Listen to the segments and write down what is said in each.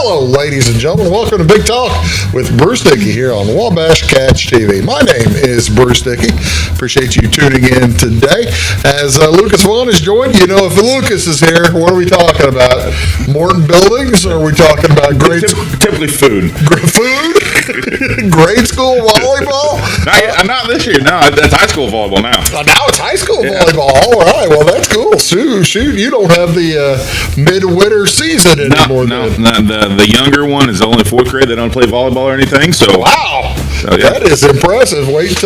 Hello, ladies and gentlemen. Welcome to Big Talk with Bruce Dickey here on Wabash Catch TV. My name is Bruce Dickey. Appreciate you tuning in today. As Lucas Vaughan is joined, you know, if Lucas is here, what are we talking about? Morton Buildings, or are we talking about typically food? Food? Grade school volleyball? Not this year. No, it's high school volleyball now. Now it's high school volleyball. All right. Well, that's cool. Shoot, you don't have the midwinter season anymore. No. The younger one is only fourth grade. They don't play volleyball or anything. So wow, that is impressive. Wait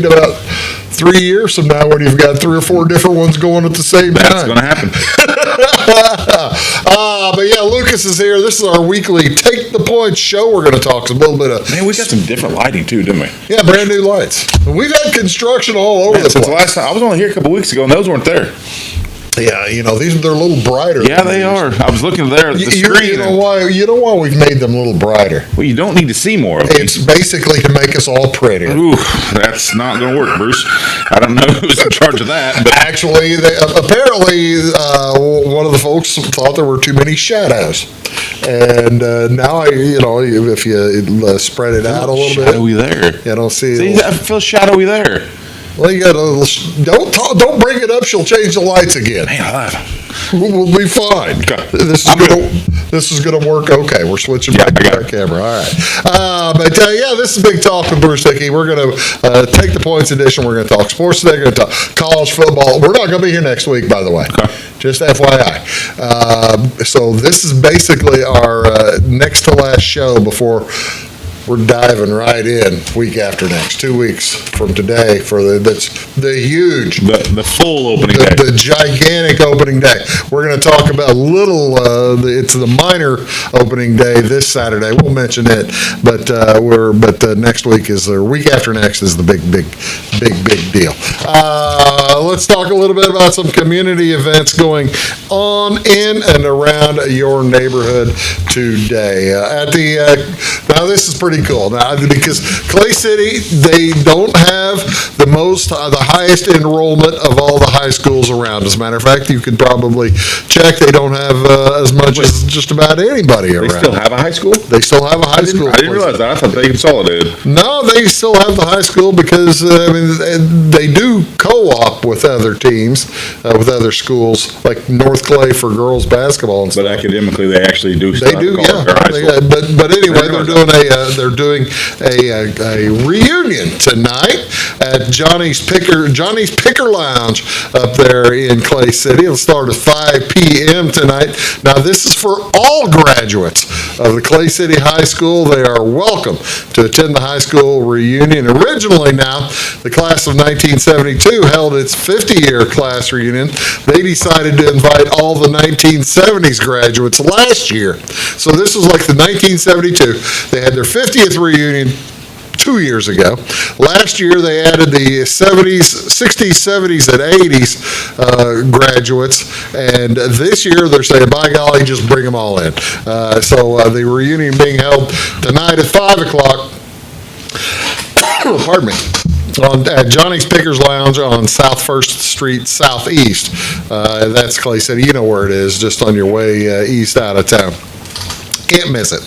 about 3 years from now when you've got 3 or 4 different ones going at the same time. That's going to happen. But yeah, Lucas is here. This is our weekly Take the Points show. We're going to talk a little bit of... Man, we got some different lighting too, didn't we? Yeah, brand new lights. We've had construction all over the place. Since the last time, I was only here a couple weeks ago, and those weren't there. Yeah, you know, they're a little brighter. Yeah, they are. I was looking there at the screen. You know why we've made them a little brighter? Well, you don't need to see more of them. It's basically to make us all prettier. Ooh, that's not going to work, Bruce. I don't know who's in charge of that. But actually, apparently, one of the folks thought there were too many shadows. And now, if you spread it out a little bit. Shadowy there. You don't see. See, I feel shadowy there. Well, you gotta don't bring it up. She'll change the lights again. Man, we'll be fine. This is gonna work. Okay, we're switching back to our camera. All right. This is Big Talk with Bruce Dickey. We're gonna take the points edition. We're gonna talk sports today. We're gonna talk college football. We're not gonna be here next week, by the way. Okay. Just FYI. So this is basically our next to last show before we're diving right in week after next, 2 weeks from today for the huge, the full opening day, the gigantic opening day. We're going to talk about it's the minor opening day this Saturday. We'll mention it, but next week week after next is the big deal. Let's talk a little bit about some community events going on in and around your neighborhood today. Now this is pretty cool now because Clay City, they don't have the highest enrollment of all the high schools around. As a matter of fact, you could probably check. They don't have as much as just about anybody around. They still have a high school? They still have a high school. I didn't realize that. I thought they consolidated. No, they still have the high school because they do co-op with other teams, with other schools like North Clay for girls basketball and stuff. But academically, they actually do. They do, yeah. But anyway, they're doing a reunion tonight at Johnny's Picker Lounge up there in Clay City. It'll start at 5 p.m. tonight. Now, this is for all graduates of the Clay City High School. They are welcome to attend the high school reunion. Originally, now, the class of 1972 held its 50-year class reunion. They decided to invite all the 1970s graduates last year. So this was like the 1972. They had their 50th reunion 2 years ago. Last year, they added the 60s, 70s, and 80s graduates. And this year, they're saying, by golly, just bring them all in. So the reunion being held tonight at 5 o'clock. Pardon me. At Johnny's Pickers Lounge on South 1st Street Southeast. That's Clay City. You know where it is, just on your way east out of town. Can't miss it.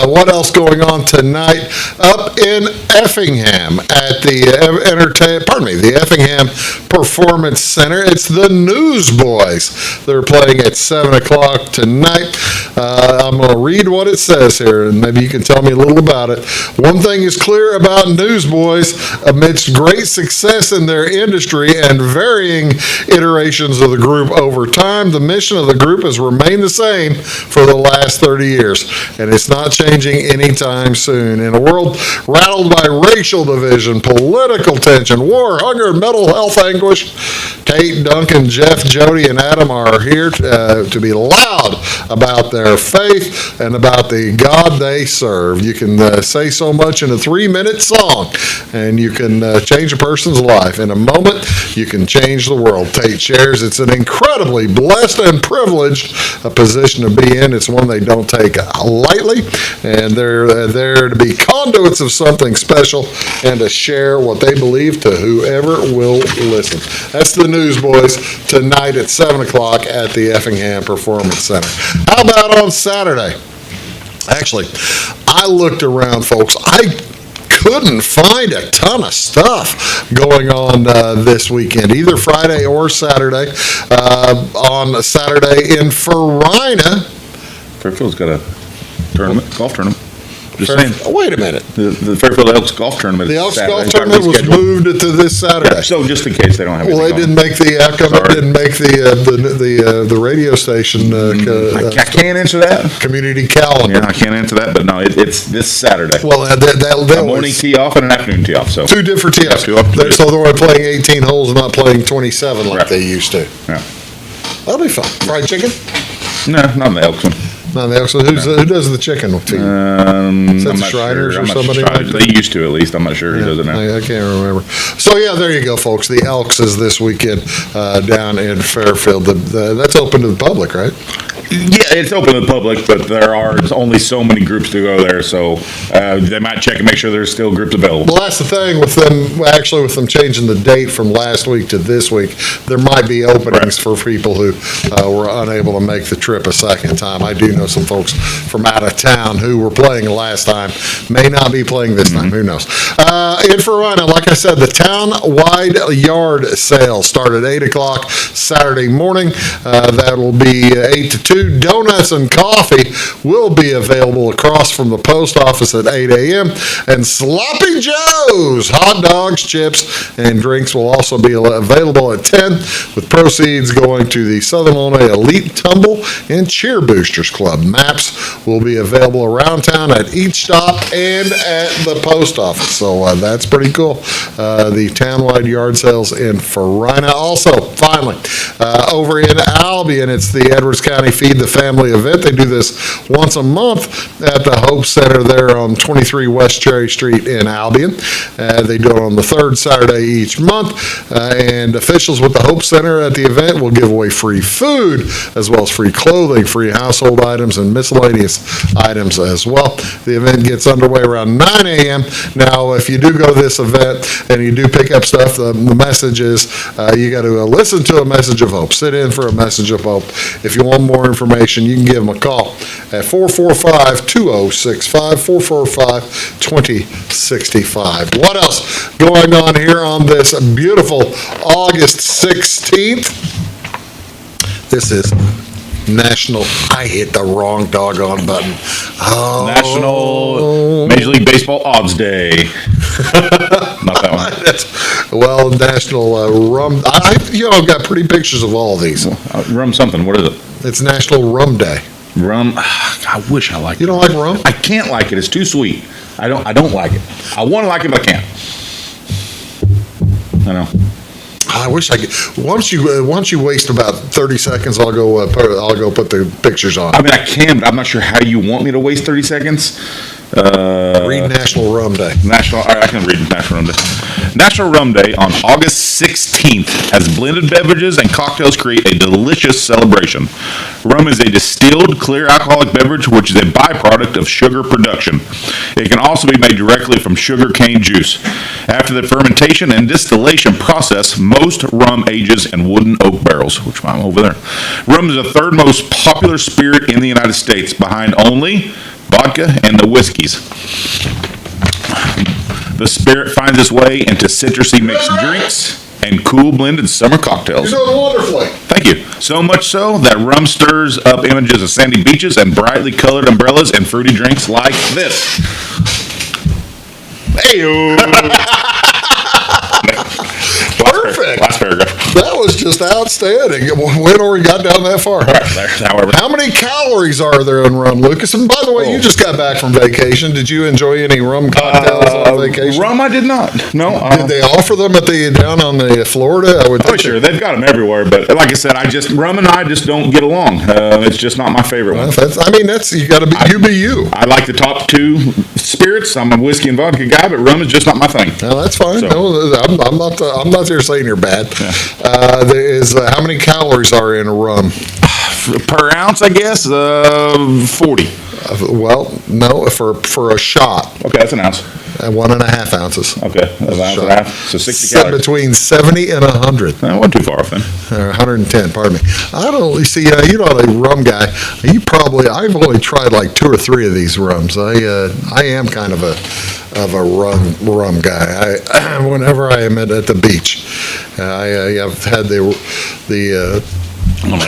What else going on tonight? Up in Effingham at the the Effingham Performance Center. It's the Newsboys. They're playing at 7 o'clock tonight. I'm going to read what it says here, and maybe you can tell me a little about it. One thing is clear about Newsboys. Amidst great success in their industry and varying iterations of the group over time, the mission of the group has remained the same for the last 30 years. And it's not changing anytime soon. In a world rattled by racial division, political tension, war, hunger, and mental health anguish, Kate, Duncan, Jeff, Jody, and Adam are here to be loud about their faith and about the God they serve. You can say so much in a 3-minute song, and you can change a person's life. In a moment, you can change the world. Tate shares it's an incredibly blessed and privileged position to be in. It's one they don't take lightly, and they're there to be conduits of something special and to share what they believe to whoever will listen. That's the Newsboys tonight at 7 o'clock at the Effingham Performance Center. How about on Saturday? Actually, I looked around, folks. I couldn't find a ton of stuff going on this weekend, either Friday or Saturday. On Saturday in Farina. Fairfield's got a tournament, golf tournament. Just saying. Wait a minute. The Fairfield Elks golf tournament. The Elks Saturday. golf tournament was moved to this Saturday. Yeah, so just in case they don't have. Well, they didn't make the outcome. It didn't make the radio station. I can't answer that. Community calendar. Yeah, I can't answer that. But no, it's this Saturday. Well, that a morning tee off and an afternoon tee off. So two different tee offs. Yeah, so they're only playing 18 holes, and not playing 27 like they used to. Yeah, that'll be fun. Fried chicken? No, not in the Elks one. No, the Elks. Who does the chicken to you? Is that the Shriners or somebody like that? They used to, at least. I'm not sure who does it now. I can't remember. So, yeah, there you go, folks. The Elks is this weekend down in Fairfield. That's open to the public, right? Yeah, it's open to the public, but there are only so many groups to go there, so they might check and make sure there's still groups available. Well, that's the thing with them changing the date from last week to this week, there might be openings for people who were unable to make the trip a second time. I do know some folks from out of town who were playing last time, may not be playing this time, who knows. In Farina, like I said, the town-wide yard sale started at 8 o'clock Saturday morning. That will be 8 to 2. Donuts and coffee will be available across from the post office at 8 a.m. And Sloppy Joe's hot dogs, chips, and drinks will also be available at 10, with proceeds going to the Southern Illinois Elite Tumble and Cheer Boosters Club. Maps will be available around town at each stop and at the post office. So that's pretty cool. The townwide yard sales in Farina. Also, finally, over in Albion, it's the Edwards County Feed the Family event. They do this once a month at the Hope Center there on 23 West Cherry Street in Albion. They do it on the third Saturday each month, and officials with the Hope Center at the event will give away free food, as well as free clothing, free household items, and miscellaneous items as well. The event gets underway around 9 a.m. Now, if you do go to this event and you do pick up stuff, the message is you got to listen to a message of hope. Sit in for a message of hope. If you want more information, you can give them a call at 445-2065, 445-2065. What else going on here on this beautiful August 16th? This is I hit the wrong doggone button. Oh. National Major League Baseball Odds Day. Not that one. National Rum. I've got pretty pictures of all these. Rum something. What is it? It's National Rum Day. Rum. I wish I liked it. You don't like rum? I can't like it. It's too sweet. I don't like it. I want to like it, but I can't. I know. I wish I could. Once you waste about 30 seconds, I'll go put the pictures on. I mean, I can, but I'm not sure how you want me to waste 30 seconds. Read National Rum Day. I can read National Rum Day. National Rum Day on August 16th, as blended beverages and cocktails create a delicious celebration. Rum is a distilled, clear alcoholic beverage, which is a byproduct of sugar production. It can also be made directly from sugar cane juice. After the fermentation and distillation process, most rum ages in wooden oak barrels, which I'm over there. Rum is the third most popular spirit in the United States, behind only vodka and the whiskeys. The spirit finds its way into citrusy mixed drinks and cool blended summer cocktails. You're doing wonderfully. Thank you. So much so that rum stirs up images of sandy beaches and brightly colored umbrellas and fruity drinks like this. Hey-o. Perfect. Last paragraph. That was just outstanding. When we got down that far. However. How many calories are there in rum, Lucas? And by the way, you just got back from vacation. Did you enjoy any rum cocktails on vacation? Rum, I did not. No. Did they offer them down on the Florida? I would think sure. They've got them everywhere, but like I said, rum and I just don't get along. It's just not my favorite one. You got to be you. I like the top two spirits. I'm a whiskey and vodka guy, but rum is just not my thing. No, that's fine. So. No, I'm not there saying you're bad. Yeah. How many calories are in a rum? Per ounce, I guess, 40. Well, no, for a shot, Okay, that's an ounce. 1.5 ounces. Okay, that's an ounce and a half. So 60 calories. Between 70 and 100. I wasn't too far off then. 110, pardon me. I don't see. You're not a rum guy. I've only tried like 2 or 3 of these rums. I am kind of a rum guy. Whenever I am at the beach, I've had the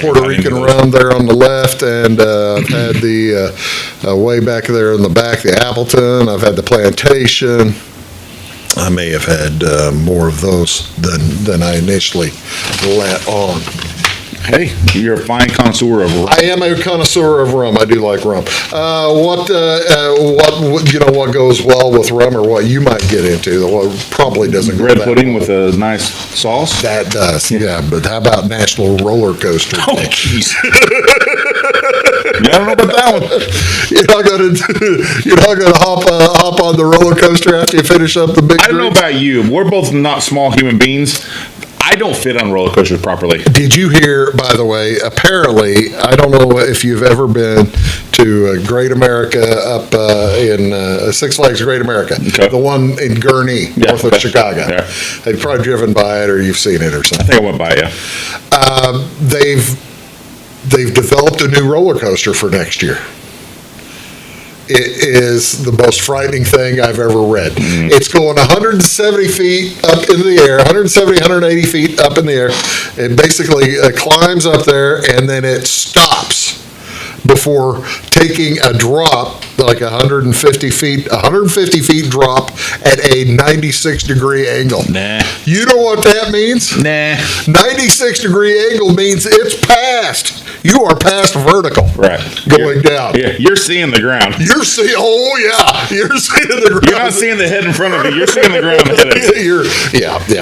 Puerto Rican rum there on the left, and I've had the way back there in the back, the Appleton. I've had the Plantation. I may have had more of those than I initially let on. Hey, you're a fine connoisseur of rum. I am a connoisseur of rum. I do like rum. What goes well with rum, or what you might get into? What probably doesn't. Bread pudding with a nice sauce. That does, yeah. But how about National Roller Coaster? Oh, jeez. Yeah, I don't know about that one. You're not gonna hop on the roller coaster after you finish up the big. I don't know about you. We're both not small human beings. I don't fit on roller coasters properly. Did you hear, by the way, apparently, I don't know if you've ever been to Great America up in Six Flags Great America, Okay. the one in Gurnee, north of Chicago. Yeah. Have probably driven by it or you've seen it or I something. think I went by, yeah. They've developed a new roller coaster for next year. It is the most frightening thing I've ever read. Mm-hmm. It's going 170 feet up in the air, 170, 180 feet up in the air. It basically climbs up there, and then it stops before taking a drop, like 150 feet drop at a 96-degree angle. Nah. You know what that means? Nah. 96-degree angle means it's past. You are past vertical. Right. Going down. Yeah, you're seeing the ground. You're seeing, you're seeing the ground. You're not seeing the head in front of you. You're seeing the ground ahead of you.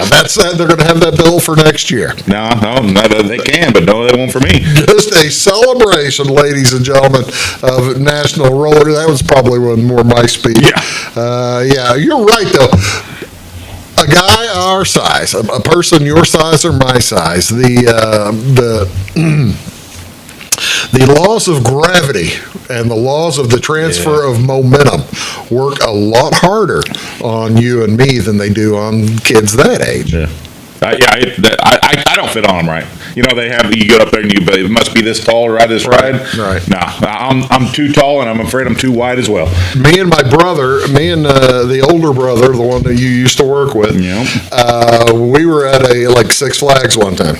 That's they're going to have that bill for next year. No, they can, but no, they won't for me. Just a celebration, ladies and gentlemen, of National Roller. That was probably one more my speed. Yeah. You're right, though. A guy our size, a person your size or my size, the laws of gravity and the laws of the transfer of momentum work a lot harder on you and me than they do on kids that age. Yeah. I don't fit on them right. You know, you get up there and it must be this tall to ride this ride. Right. No, I'm too tall, and I'm afraid I'm too wide as well. Me and the older brother, the one that you used to work with, we were at a Six Flags one time.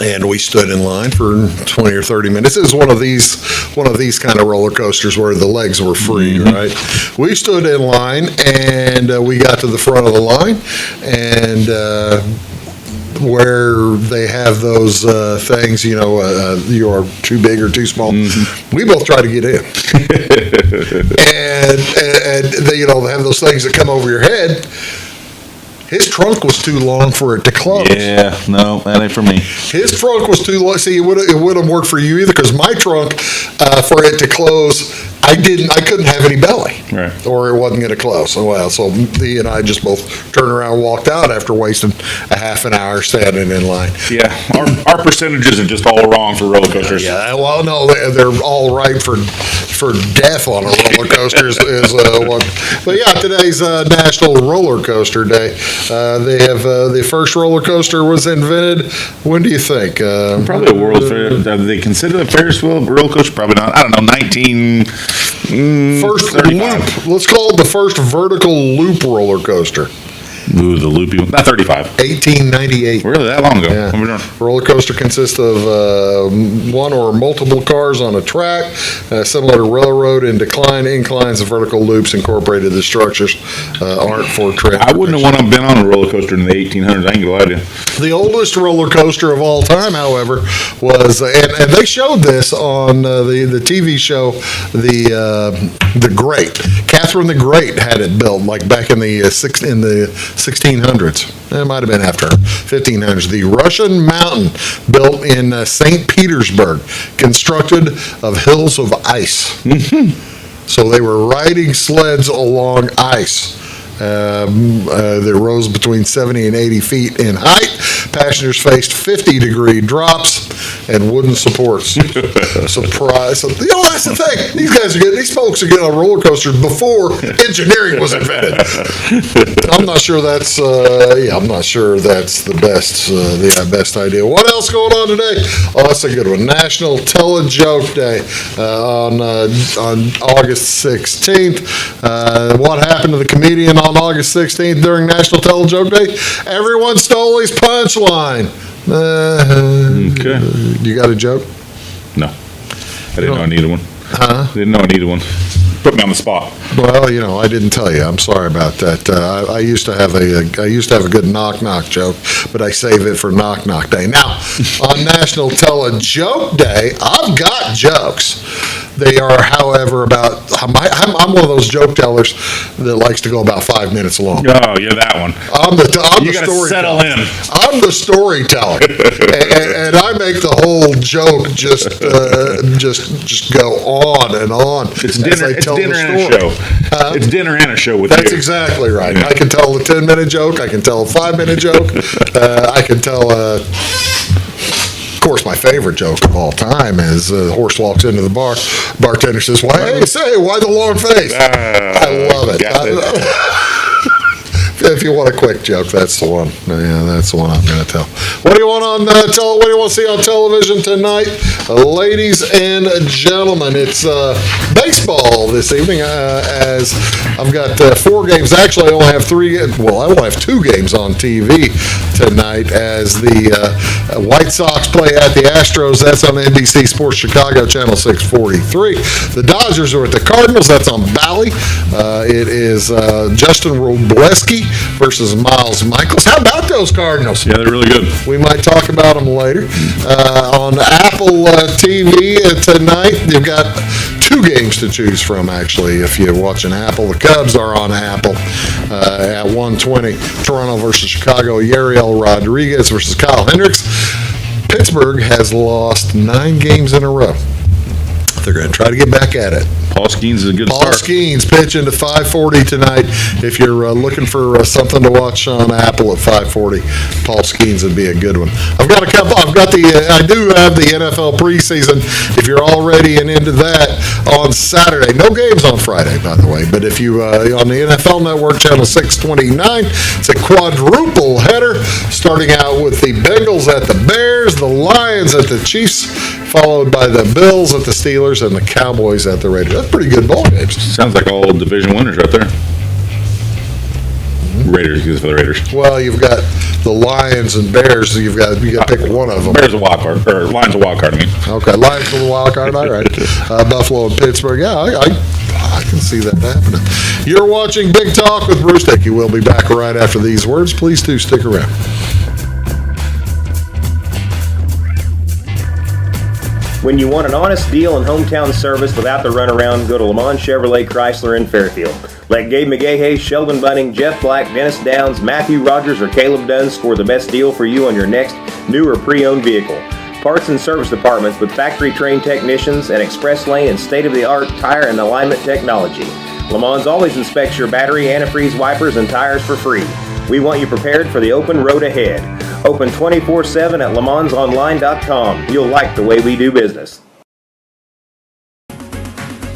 And we stood in line for 20 or 30 minutes. It was one of these kind of roller coasters where the legs were free, right? We stood in line, and we got to the front of the line, and where they have those things, you're too big or too small. We both try to get in, and they have those things that come over your head. His trunk was too long for it to close. Yeah, no, that ain't for me. His trunk was too long. See, it wouldn't work for you either, because my trunk, for it to close, I couldn't have any belly, right, or it wasn't going to close. So he and I just both turned around and walked out after wasting a half an hour standing in line. Yeah, our percentages are just all wrong for roller coasters. Yeah, well, no, they're all right for death on a roller coaster is one. But yeah, today's National Roller Coaster Day. They have the first roller coaster was invented. When do you think? Probably a World Fair. Do they consider the Ferris wheel roller coaster? Probably not. I don't know. First 35. loop. Let's call it the first vertical loop roller coaster. Ooh, the loopy one. Not 35. 1898. Really, that long ago? Yeah. Yeah. Roller coaster consists of one or multiple cars on a track, similar to railroad, in inclines, and vertical loops incorporated. The structures aren't for transportation. I wouldn't have been on a roller coaster in the 1800s. I ain't gonna lie to you. The oldest roller coaster of all time, however, was, and they showed this on the TV show, The Great. Catherine the Great had it built, like back in the 1600s. It might have been after 1500s. The Russian Mountain, built in St. Petersburg, constructed of hills of ice. So they were riding sleds along ice. They rose between 70 and 80 feet in height. Passengers faced 50-degree drops, and wooden supports. Surprise. That's the thing. These folks are getting on roller coasters before engineering was invented. I'm not sure that's the best idea. What else going on today? Oh, that's a good one. National Tell a Joke Day on August 16th. What happened to the comedian on August 16th during National Tell a Joke Day? Everyone stole his punchline. Okay. You got a joke? No. I didn't know I needed one. Huh? Didn't know I needed one. Put me on the spot. Well, I didn't tell you. I'm sorry about that. I used to have a good knock knock joke, but I save it for knock knock day. Now, on National Tell a Joke Day, I've got jokes. They are, however, I'm one of those joke tellers that likes to go about 5 minutes long. Oh, you're that one. You got to settle in. I'm the storyteller, and I make the whole joke just go on and on. It's dinner and a show. It's dinner and a show with you. That's exactly right. Yeah. I can tell a 10-minute joke. I can tell a 5-minute joke. I can tell. Of course, my favorite joke of all time is the horse walks into the bar. Bartender says, "Why the long face?" I love it. If you want a quick joke, that's the one. Yeah, that's the one I'm going to tell. What do you want What do you want to see on television tonight, ladies and gentlemen? It's baseball this evening. As I've got 4 games. Actually, I only have 3. Well, I only have 2 games on TV tonight. As the White Sox play at the Astros. That's on NBC Sports Chicago, channel 643. The Dodgers are at the Cardinals. That's on Bally. It is Justin Robleski versus Miles Michaels. How about those Cardinals? Yeah, they're really good. We might talk about them later. On Apple TV tonight, you've got 2 games to choose from, actually, if you're watching Apple. The Cubs are on Apple at 1:20. Toronto versus Chicago. Yariel Rodriguez versus Kyle Hendricks. Pittsburgh has lost 9 games in a row. They're going to try to get back at it. Paul Skeens is a good Paul start. Skeens pitching to 540 tonight. If you're looking for something to watch on Apple at 540, Paul Skeens would be a good one. I do have the NFL preseason. If you're already into that on Saturday, no games on Friday, by the way. But if you on the NFL Network channel 629, it's a quadruple header, starting out with the Bengals at the Bears, the Lions at the Chiefs, followed by the Bills at the Steelers and the Cowboys at the Raiders. That's pretty good ball games. Sounds like all division winners right there. Raiders, for the Raiders. Well, you've got the Lions and Bears. You got to pick one of them. Bears a wild card, or Lions a wild card. I mean. Okay, Lions for the wild card. All right. Buffalo and Pittsburgh. Yeah, I can see that happening. You're watching Big Talk with Bruce Dickey. We'll be back right after these words. Please do stick around. When you want an honest deal and hometown service without the runaround, go to Lamont Chevrolet Chrysler in Fairfield. Let Gabe McGahey, Sheldon Bunning, Jeff Black, Dennis Downs, Matthew Rogers, or Caleb Dunn score the best deal for you on your next new or pre-owned vehicle. Parts and service departments with factory-trained technicians and express lane and state-of-the-art tire and alignment technology. Lamont always inspects your battery, antifreeze, wipers, and tires for free. We want you prepared for the open road ahead. Open 24/7 at LeMansOnline.com. You'll like the way we do business.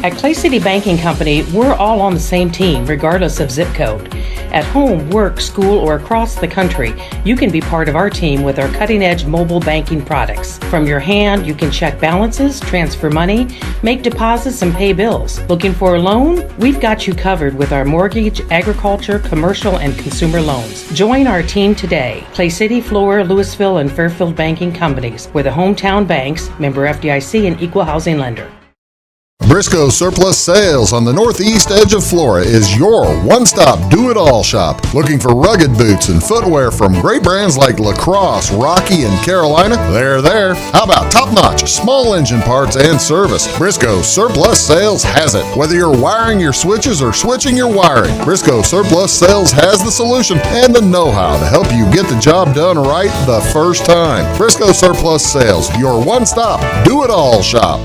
At Clay City Banking Company, we're all on the same team, regardless of zip code. At home, work, school, or across the country, you can be part of our team with our cutting-edge mobile banking products. From your hand, you can check balances, transfer money, make deposits, and pay bills. Looking for a loan? We've got you covered with our mortgage, agriculture, commercial, and consumer loans. Join our team today. Clay City, Flora, Louisville, and Fairfield Banking Companies. We're the hometown banks, member FDIC, and equal housing lender. Briscoe Surplus Sales on the northeast edge of Flora is your one-stop do-it-all shop. Looking for rugged boots and footwear from great brands like Lacrosse, Rocky, and Carolina? They're there. How about top-notch small engine parts and service? Briscoe Surplus Sales has it. Whether you're wiring your switches or switching your wiring, Briscoe Surplus Sales has the solution and the know-how to help you get the job done right the first time. Briscoe Surplus Sales, your one-stop do-it-all shop.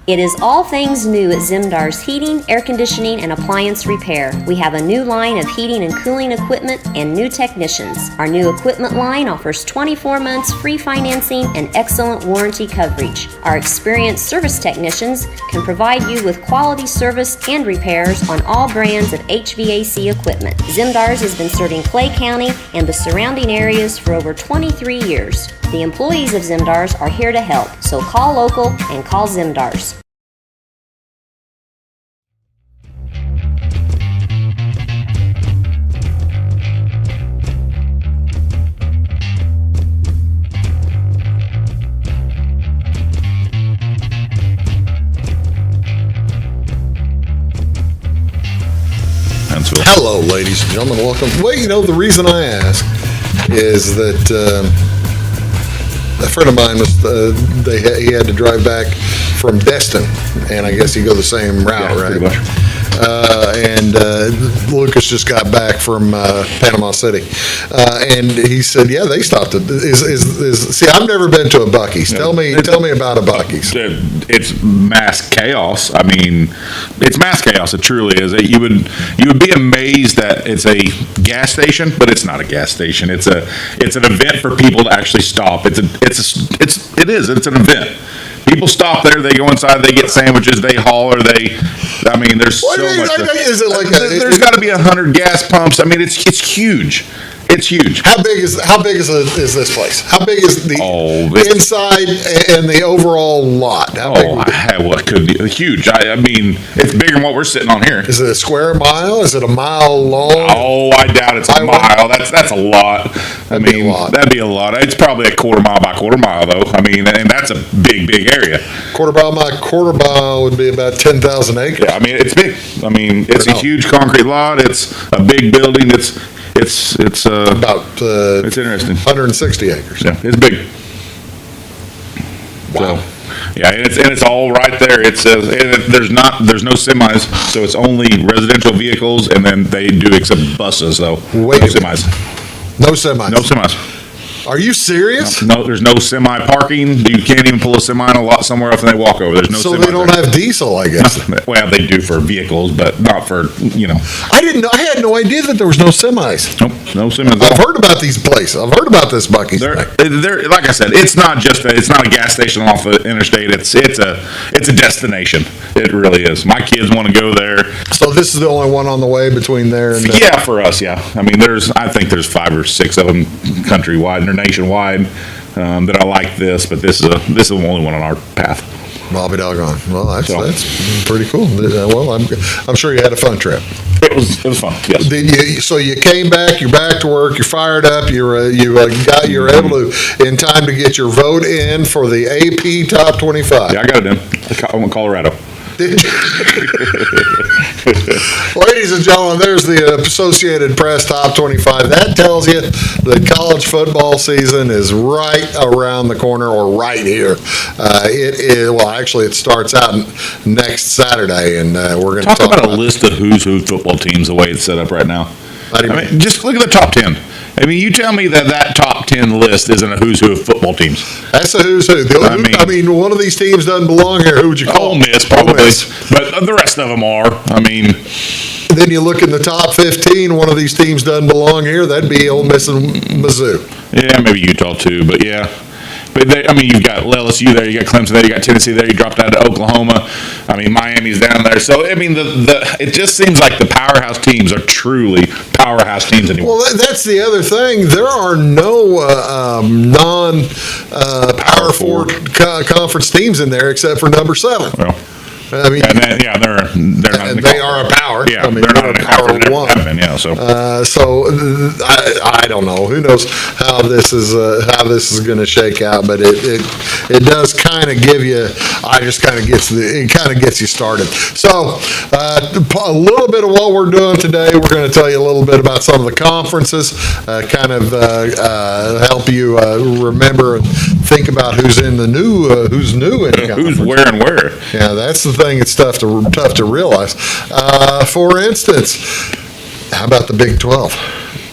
It is all things new at Zimdar's Heating, Air Conditioning, and Appliance Repair. We have a new line of heating and cooling equipment and new technicians. Our new equipment line offers 24 months free financing and excellent warranty coverage. Our experienced service technicians can provide you with quality service and repairs on all brands of HVAC equipment. Zimdar's has been serving Clay County and the surrounding areas for over 23 years. The employees of Zimdar's are here to help, so call local and call Zimdar's. Hello, ladies and gentlemen. Welcome. Well, the reason I ask is that a friend of mine he had to drive back from Destin, and I guess he go the same route, Yeah, right? pretty much. And Lucas just got back from Panama City, and he said, "Yeah, they stopped it." See, I've never been to a Buc-ee's. Tell me about a Buc-ee's. It's mass chaos. I mean, it's mass chaos. It truly is. You would be amazed that it's a gas station, but it's not a gas station. It's an event for people to actually stop. It's an event. People stop there. They go inside. They get sandwiches. They holler. There's so much. Is it like there's got to be 100 gas pumps. I mean, it's huge. It's huge. How big is this place? How big is the inside and the overall lot? How big? What could be huge? I mean, it's bigger than what we're sitting on here. Is it a square mile? Is it a mile long? Oh, I doubt it's a mile. That's a lot. That'd be a lot. It's probably a quarter mile by quarter mile, though. I mean, and that's a big area. Quarter mile would be about 10,000 acres. Yeah, I mean, it's big. I mean, it's a huge concrete lot. It's a big building. It's about it's interesting. 160 acres. Yeah, it's big. Wow. So, yeah, and it's all right there. There's no semis, so it's only residential vehicles, and then they do accept buses though. Wait no a minute. semis. No semis. No semis. Are you serious? No, there's no semi parking. You can't even pull a semi on a lot somewhere else and they walk over. There's no. So semis they don't there. have diesel, I guess. Well, they do for vehicles, but not for I didn't know. I had no idea that there was no semis. Nope, no semis. I've heard about these places. I've heard about this Buc-ee's. They're like I said, it's not a gas station off the interstate. It's a destination. It really is. My kids want to go there. So this is the only one on the way between there and Yeah, for us, yeah. I mean, I think there's 5 or 6 of them countrywide and they're nationwide that I like this, but this is the only one on our path. Bobby doggone. Well, that's pretty cool. Well, I'm sure you had a fun trip. It was fun. Yes. So you came back. You're back to work. You're fired up. You're able to in time to get your vote in for the AP Top 25. Yeah, I got it in. I went Colorado. Ladies and gentlemen, there's the Associated Press Top 25. That tells you that college football season is right around the corner, or right here. It is. Well, actually, it starts out next Saturday, and we're going to talk about a list of who's who football teams the way it's set up right now. I mean, just look at the top 10. I mean, you tell me that top 10 list isn't a who's who of football teams. That's a who's who. I mean, one of these teams doesn't belong here. Who would you call? Ole Miss, probably. Ole Miss. But the rest of them are. I mean. Then you look in the top 15, one of these teams doesn't belong here. That'd be Ole Miss and Mizzou. Yeah, maybe Utah too, but yeah. But you've got LSU there, you got Clemson there, you got Tennessee there, you dropped out to Oklahoma. I mean, Miami's down there. So, I mean, it just seems like the powerhouse teams are truly powerhouse teams anymore. Well, that's the other thing. There are no non-Power 4 conference teams in there except for number 7. Well, I mean, they're not. They are a power. Yeah, I mean, they're not a a power conference. one. So I don't know. Who knows how this is going to shake out? But it does kind of give you. It kind of gets you started. So a little bit of what we're doing today. We're going to tell you a little bit about some of the conferences. Kind of help you remember and think about who's in the new. Who's new in the conference. Who's where and where. Yeah, that's the thing. It's tough to realize. For instance, how about the Big 12?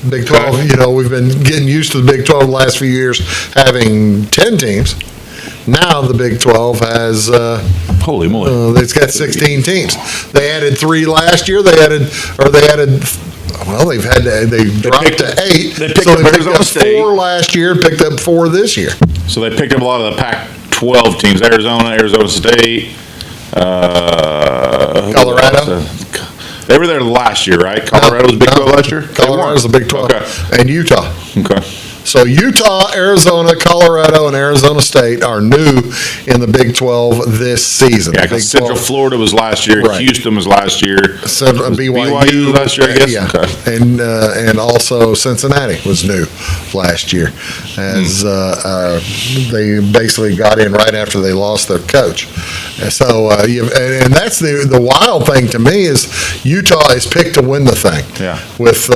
Big 12, we've been getting used to the Big 12 the last few years having 10 teams. Now the Big 12 has, Holy moly. it's got 16 teams. They added 3 last year. They dropped to 8. They picked so up they picked Arizona up State. 4 last year and picked up 4 this year. So they picked up a lot of the Pac-12 teams: Arizona State, Colorado. They were there last year, right? Colorado was Big 12 last year. Colorado was the Big 12. Okay. And Utah. Okay. So Utah, Arizona, Colorado, and Arizona State are new in the Big 12 this season. Yeah, Big because Central 12 Florida was last year. Right. Houston was last year. BYU last year, I guess. Yeah, Okay. and also Cincinnati was new last year, as they basically got in right after they lost their coach. And so and that's the wild thing to me is Utah is picked to win the thing. Yeah. With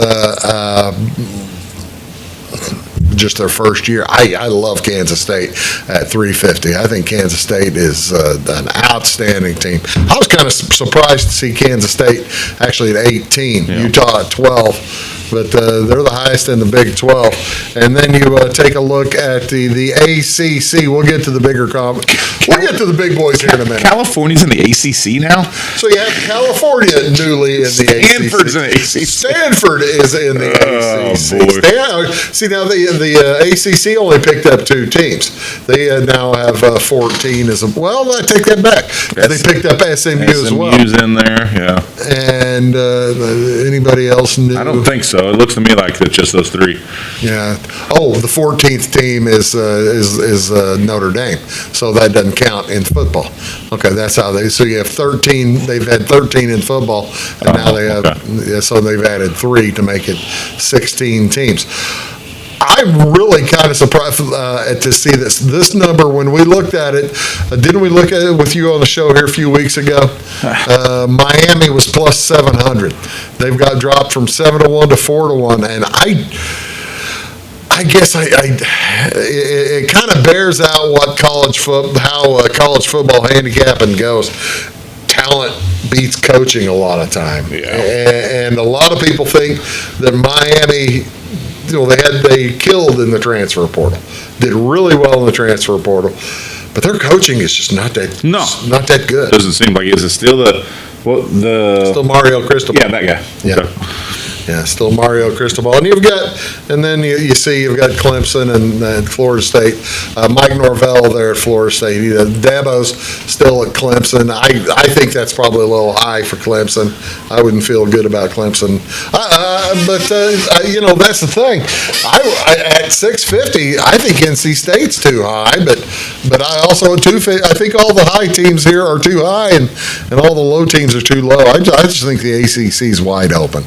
just their first year. I love Kansas State at 350. I think Kansas State is an outstanding team. I was kind of surprised to see Kansas State actually at 18, Utah at 12. But they're the highest in the Big 12. And then you take a look at the ACC. We'll get to the bigger we'll get to the big boys here in a minute. California's in the ACC now? So you have California newly in the Stanford's ACC. in the ACC. Stanford is in the ACC. boy. See, now the ACC only picked up 2 teams. They now have 14 as well, I take that back. They picked up SMU as well. SMU's in there, yeah. And anybody else new? I don't think so. It looks to me like it's just those 3. Yeah. Oh, the 14th team is Notre Dame, so that doesn't count in football. Okay, that's how they. So you have 13. They've had 13 in football, and now they have. Okay. Yeah, so they've added 3 to make it 16 teams. I'm really kind of surprised to see this number. When we looked at it, didn't we look at it with you on the show here a few weeks ago? Miami was plus 700. They've got dropped from 7-1 to 4-1, and I guess it kind of bears out what how college football handicapping goes. Talent beats coaching a lot of time, and a lot of people think that Miami. They killed in the transfer portal, did really well in the transfer portal, but their coaching is just not that good. Doesn't seem like it. Is it still Still Mario Cristobal. Yeah, that guy. Yeah. Okay. Yeah, still Mario Cristobal. And you've got Clemson and Florida State. Mike Norvell there at Florida State. Dabo's still at Clemson. I think that's probably a little high for Clemson. I wouldn't feel good about Clemson. But that's the thing. At 650, I think NC State's too high. But I also at 250, I think all the high teams here are too high and all the low teams are too low. I just think the ACC's wide open.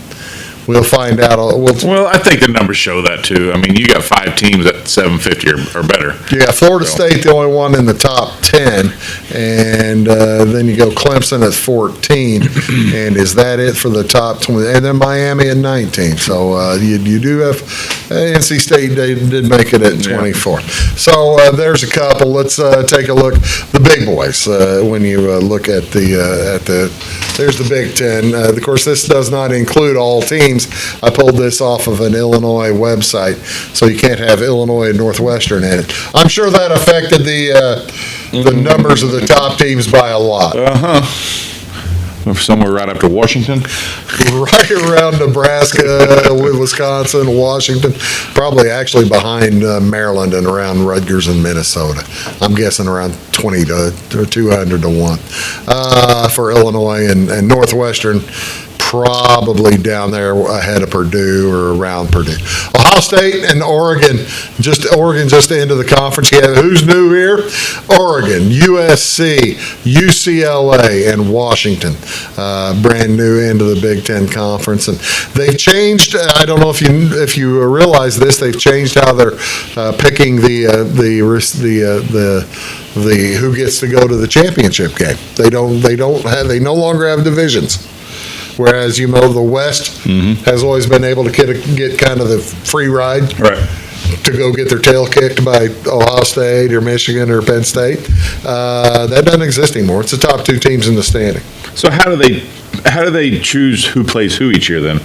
We'll find out. Well, I think the numbers show that too. I mean, you got 5 teams at 750 or better. Yeah, Florida State, the only one in the top 10, and then you go Clemson at 14, and is that it for the top 20? And then Miami at 19. So you do have NC State. They did make it at 24. So there's a couple. Let's take a look. The big boys. When you look at there's the Big Ten. Of course, this does not include all teams. I pulled this off of an Illinois website, so you can't have Illinois and Northwestern in it. I'm sure that affected the numbers of the top teams by a lot. Somewhere right after Washington. Right around Nebraska, Wisconsin, Washington, probably actually behind Maryland and around Rutgers and Minnesota. I'm guessing around 20 to 200 to 1 for Illinois and Northwestern. Probably down there ahead of Purdue or around Purdue. Ohio State and Oregon just into the conference. Yeah, who's new here? Oregon, USC, UCLA, and Washington, brand new into the Big Ten Conference. And they've changed. I don't know if you realize this. They've changed how they're picking the who gets to go to the championship game. They no longer have divisions. Whereas, the West has always been able to get kind of the free ride to go get their tail kicked by Ohio State or Michigan or Penn State. That doesn't exist anymore. It's the top 2 teams in the standing. So how do they choose who plays who each year then?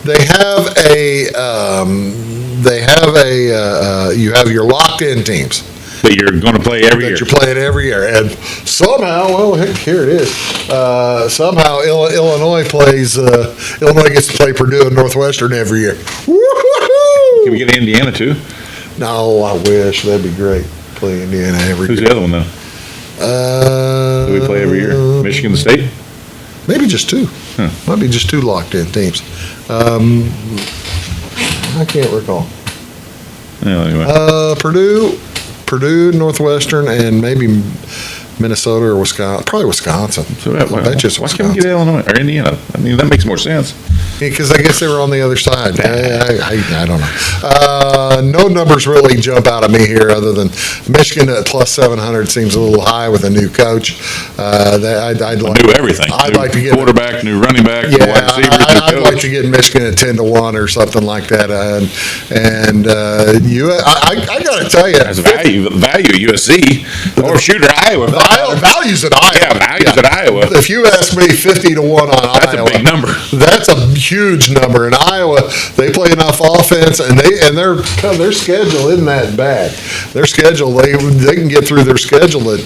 They have you have your locked-in teams. that you're going to play every year. That you're playing every year. And somehow, well, heck, here it is. Somehow Illinois gets to play Purdue and Northwestern every year. Woo-hoo-hoo! Can we get Indiana too? No, I wish. That'd be great. Play Indiana every Who's year. the other one though? Do we play every year? Michigan State? Maybe just two. Might be just two locked in teams. I can't recall. Yeah, anyway. Purdue, Northwestern, and maybe Minnesota or Wisconsin. Probably Wisconsin. So I bet you it's why can't we get Wisconsin. Illinois or Indiana? I mean, that makes more sense. Because I guess they were on the other side. I don't know. No numbers really jump out at me here other than Michigan at plus 700 seems a little high with a new coach. I'd like New everything. I'd New like to get quarterback, new running back, new Yeah, wide receiver, new I'd coach. like to get Michigan at 10-1 or something like that. I got to tell you, That's value USC or shooter Iowa. Values at Iowa. Yeah, values at Iowa. If you ask me, 50-1 on That's Iowa. a big number. That's a huge number. In Iowa, they play enough offense, and their schedule isn't that bad. Their schedule, they can get through their schedule at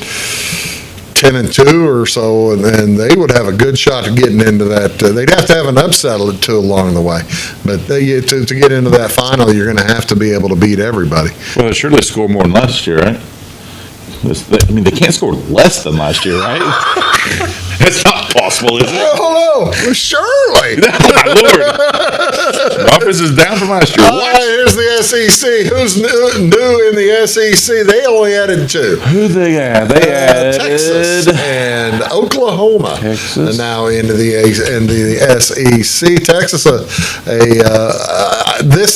10-2 or so, and they would have a good shot at getting into that. They'd have to have an upset or two along the way, but to get into that final, you're going to have to be able to beat everybody. Well, they surely score more than last year, right? I mean, they can't score less than last year, right? It's not possible, is it? Hello, surely. My Lord. The offense is down from last year. What? Here's the SEC. Who's new in the SEC? They only added two. Who they add? They added Texas and Oklahoma. Texas. Now into the SEC. Texas,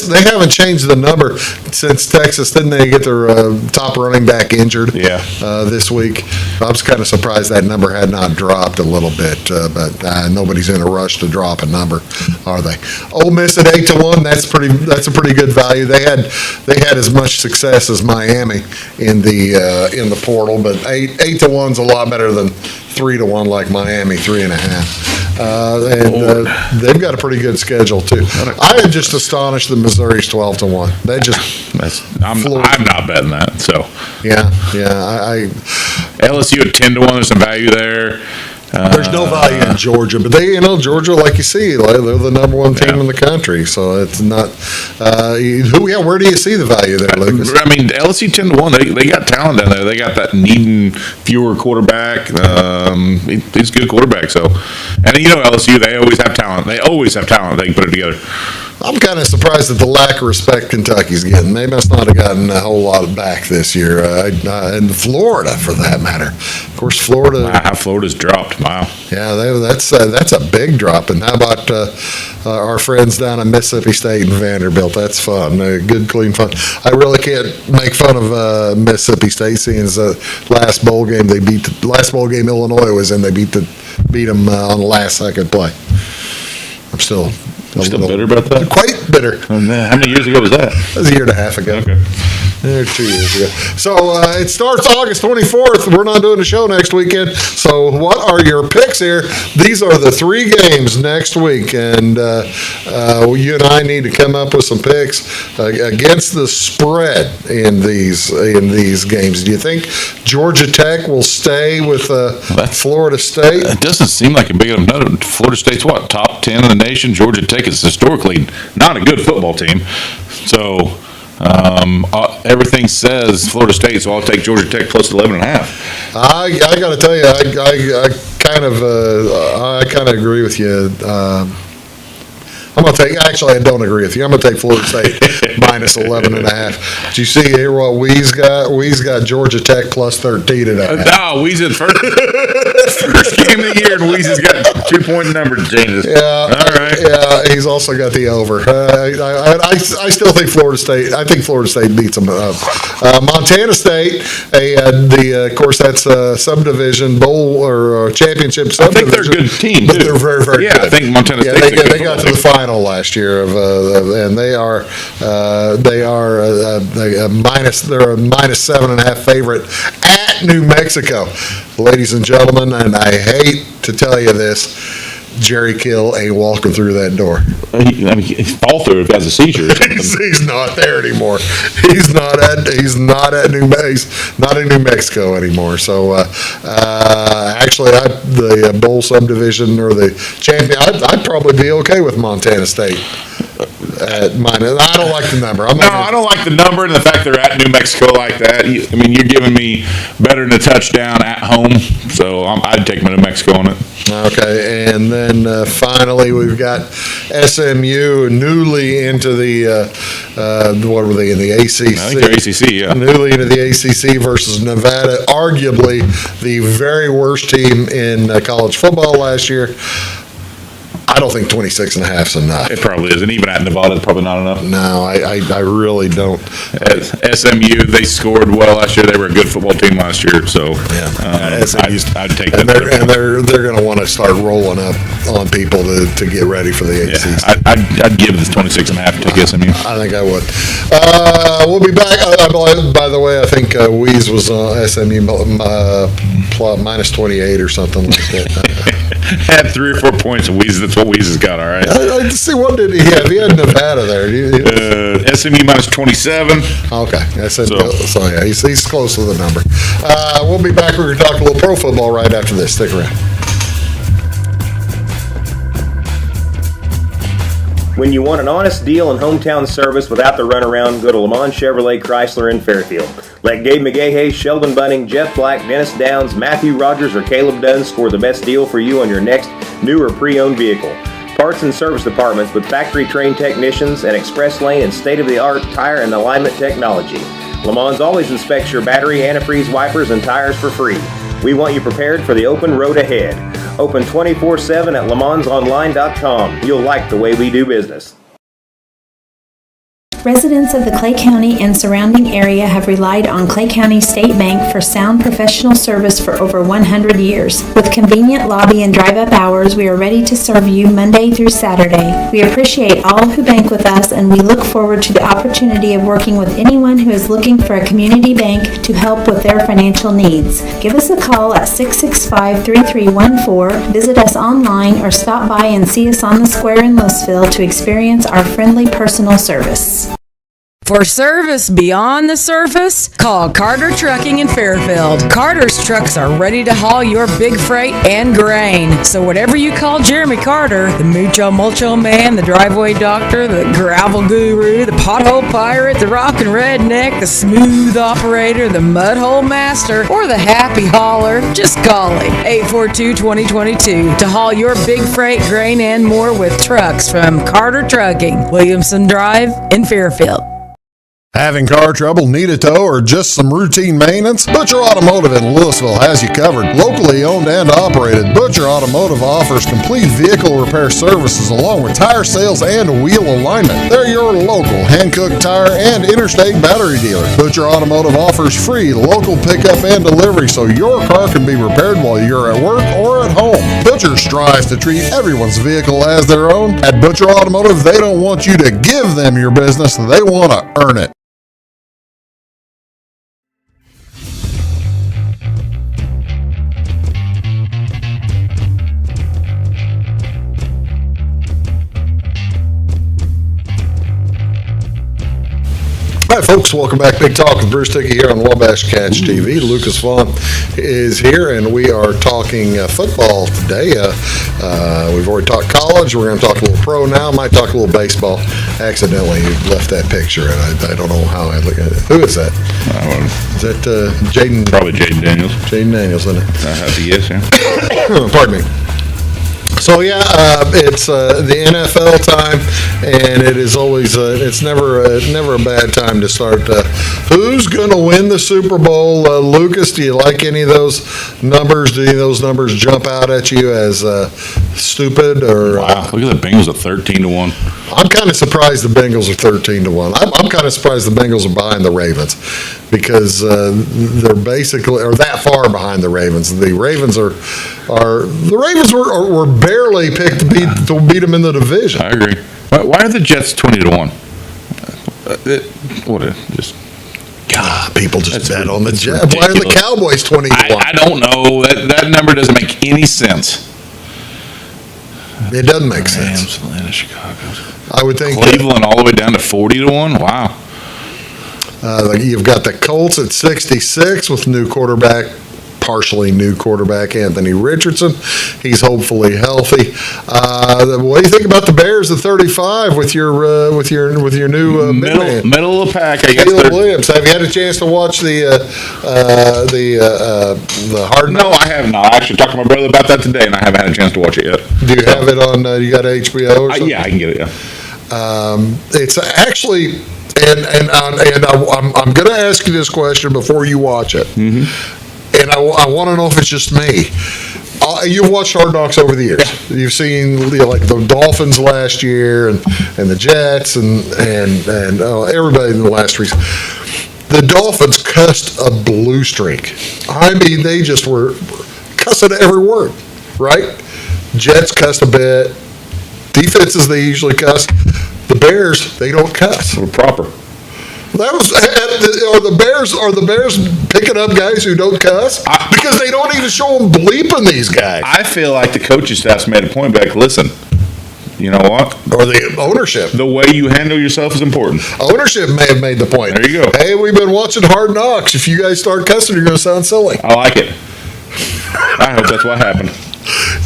they haven't changed the number since Texas. Didn't they get their top running back injured? Yeah. This week. I was kind of surprised that number had not dropped a little bit, but nobody's in a rush to drop a number, are they? Ole Miss at 8-1. That's a pretty good value. They had as much success as Miami in the portal, but 8-1's a lot better than 3-1 like Miami, 3.5. They've got a pretty good schedule too. I am just astonished that Missouri's 12-1. They just I'm not betting that. So yeah. LSU at 10-1. There's some value there. There's no value in Georgia, but Georgia, like you see, they're the number one team in the country, so it's not. Where do you see the value there, Lucas? I mean, LSU 10-1. They got talent down there. They got that needing fewer quarterback. He's a good quarterback. So, and LSU, they always have talent. They can put it together. I'm kind of surprised at the lack of respect Kentucky's getting. They must not have gotten a whole lot back this year, and Florida, for that matter. Of course, Florida. Wow, Florida's dropped. Wow. Yeah, that's a big drop. And how about our friends down in Mississippi State and Vanderbilt? That's fun. Good, clean fun. I really can't make fun of Mississippi State, seeing as the last bowl game Illinois was in. They beat them on the last second play. I'm still bitter about that? Quite bitter. How many years ago was that? That was a year and a half ago. Okay. 2 years ago. So it starts August 24th. We're not doing a show next weekend. So what are your picks here? These are the 3 games next week, and you and I need to come up with some picks against the spread in these games. Do you think Georgia Tech will stay with Florida State? It doesn't seem like a big enough number. Florida State's what, top 10 in the nation? Georgia Tech is historically not a good football team. So everything says Florida State, so I'll take Georgia Tech plus 11.5. I got to tell you, I kind of agree with you. I don't agree with you. I'm going to take Florida State minus 11.5. Did you see here what Wee's got? Wee's got Georgia Tech plus 13.5. No, Wee's in first game of the year, and Wee's has got 2-point number changes. Yeah. All right. Yeah, he's also got the over. I still think Florida State. I think Florida State beats them up. Montana State. Of course, that's a subdivision bowl or championship I subdivision. think they're a good team, but too. they're very, very good. Yeah, I think Montana Yeah, State's a good they got to the football final last year and they are a minus 7.5 favorite at New Mexico, ladies and gentlemen. And I hate to tell you this, Jerry Kill ain't walking through that door. He fall through if he has a seizure or something. He's not there anymore. He's not in New Mexico anymore. So actually, the bowl subdivision or the champion, I'd probably be okay with Montana State. I don't like the number. I don't like the number and the fact they're at New Mexico like that. You're giving me better than a touchdown at home, so I'd take New Mexico on it. Okay, and then finally we've got SMU newly into the what were they in the ACC? I think they're ACC, yeah. Newly into the ACC versus Nevada, arguably the very worst team in college football last year. I don't think 26.5 is enough. It probably isn't. Even at Nevada, it's probably not enough. No, I really don't. SMU, they scored well last year. They were a good football team last year, so I'd take that. And they're going to want to start rolling up on people to get ready for the ACC. I'd give this 26.5 to SMU. I think I would. We'll be back. By the way, I think Weeze was SMU minus 28 or something like that. Had 3 or 4 points of Weeze. That's what Weeze has got, all right? I see, what did he have? He had Nevada there. SMU minus 27. Okay. So yeah, he's close to the number. We'll be back. We're going to talk a little pro football right after this. Stick around. When you want an honest deal and hometown service without the runaround, go to Lamont Chevrolet Chrysler in Fairfield. Let Gabe McGahey, Sheldon Bunning, Jeff Black, Dennis Downs, Matthew Rogers, or Caleb Dunn score the best deal for you on your next new or pre-owned vehicle. Parts and service departments with factory-trained technicians and express lane and state-of-the-art tire and alignment technology. Lamont always inspects your battery, antifreeze, wipers, and tires for free. We want you prepared for the open road ahead. Open 24/7 at LeMansOnline.com. You'll like the way we do business. Residents of the Clay County and surrounding area have relied on Clay County State Bank for sound professional service for over 100 years. With convenient lobby and drive-up hours, we are ready to serve you Monday through Saturday. We appreciate all who bank with us, and we look forward to the opportunity of working with anyone who is looking for a community bank to help with their financial needs. Give us a call at 665-3314, visit us online, or stop by and see us on the square in Louisville to experience our friendly personal service. For service beyond the surface, call Carter Trucking in Fairfield. Carter's trucks are ready to haul your big freight and grain. So whatever you call Jeremy Carter, the Mucho Mulcho Man, the driveway doctor, the gravel guru, the pothole pirate, the rockin' redneck, the smooth operator, the mudhole master, or the happy hauler, just call him. 842-2022 to haul your big freight, grain, and more with trucks from Carter Trucking, Williamson Drive in Fairfield. Having car trouble, need a tow, or just some routine maintenance? Butcher Automotive in Louisville has you covered. Locally owned and operated, Butcher Automotive offers complete vehicle repair services along with tire sales and wheel alignment. They're your local hand-cooked tire and interstate battery dealer. Butcher Automotive offers free local pickup and delivery so your car can be repaired while you're at work or at home. Butcher strives to treat everyone's vehicle as their own. At Butcher Automotive, they don't want you to give them your business, they want to earn it. All right, folks, welcome back. Big Talk with Bruce Dickey here on Wabash Catch TV. Lucas Vaughan is here, and we are talking football today. We've already talked college. We're going to talk a little pro now. Might talk a little baseball. Accidentally left that picture, and I don't know how I look at it. Who is that? Is that Jaden? Probably Jaden Daniels. Jaden Daniels, isn't it? Yes, yeah. Pardon me. So yeah, it's the NFL time, and it is always it's never a bad time to start. Who's going to win the Super Bowl? Lucas, do you like any of those numbers? Do any of those numbers jump out at you as stupid or? Wow, look at the Bengals at 13-1. I'm kind of surprised the Bengals are 13-1. I'm kind of surprised the Bengals are behind the Ravens because they're basically or that far behind the Ravens. The Ravens were barely picked to beat them in the division. I agree. Why are the Jets 20-1? People just bet on the Jets. Why are the Cowboys 20-1? I don't know. That number doesn't make any sense. It doesn't make sense. Rams, Atlanta, Chicago. I would think Cleveland all the way down to 40-1. Wow. You've got the Colts at 66 with partially new quarterback Anthony Richardson. He's hopefully healthy. What do you think about the Bears at 35 with your new big man? Middle of the pack, I guess. Caleb Williams. Have you had a chance to watch the Hard Knocks? No, I have not. I actually talked to my brother about that today, and I haven't had a chance to watch it yet. Do you have it on? You got HBO or something? Yeah, I can get it. Yeah. It's actually, and I'm going to ask you this question before you watch it. Mm-hmm. And I want to know if it's just me. You've watched Hard Knocks over the years. Yeah. You've seen like the Dolphins last year and the Jets and everybody in the last 3 seasons. The Dolphins cussed a blue streak. I mean, they just were cussing every word, right? Jets cussed a bit. Defenses, they usually cuss. The Bears, they don't cuss. We're proper. That was are the Bears picking up guys who don't cuss because they don't even show them bleeping these guys. I feel like the coaching staff's made a point back. Listen, you know what? Or the ownership. The way you handle yourself is important. Ownership may have made the point. There you go. Hey, we've been watching Hard Knocks. If you guys start cussing, you're going to sound silly. I like it. I hope that's what happened.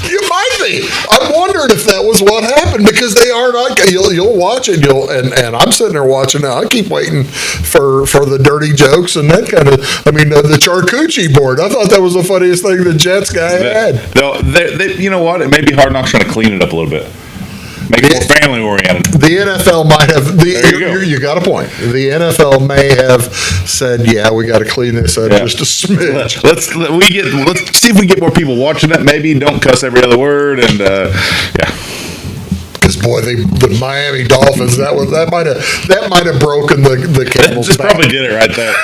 You might be. I'm wondering if that was what happened because they are not. You'll watch it. And I'm sitting there watching now. I keep waiting for the dirty jokes and that kind of. I mean, the charcuterie board. I thought that was the funniest thing the Jets guy had. You know what? It may be Hard Knocks trying to clean it up a little bit. Make it more family oriented. The NFL might have. You got a point. The NFL may have said, "Yeah, we got to clean this up just a smidge." Let's see if we get more people watching it. Maybe don't cuss every other word, and Because boy, the Miami Dolphins that might have broken the camel's just back. probably did it right there.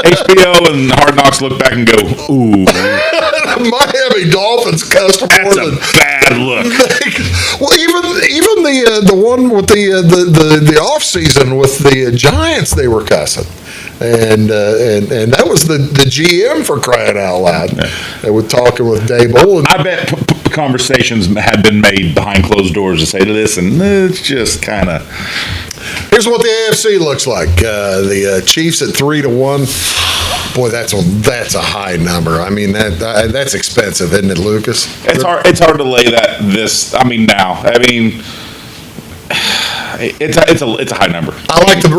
HBO and Hard Knocks look back and go, ooh. Miami Dolphins cussed more That's than a bad look. Well, even the one with the off season with the Giants, they were cussing, and that was the GM for crying out loud. They were talking with Dable. And I bet conversations have been made behind closed doors to say, listen, it's just kind of. Here's what the AFC looks like. The Chiefs at 3-1. Boy, that's a high number. I mean, that's expensive, isn't it, Lucas? It's hard to lay that now. It's a high number. I like the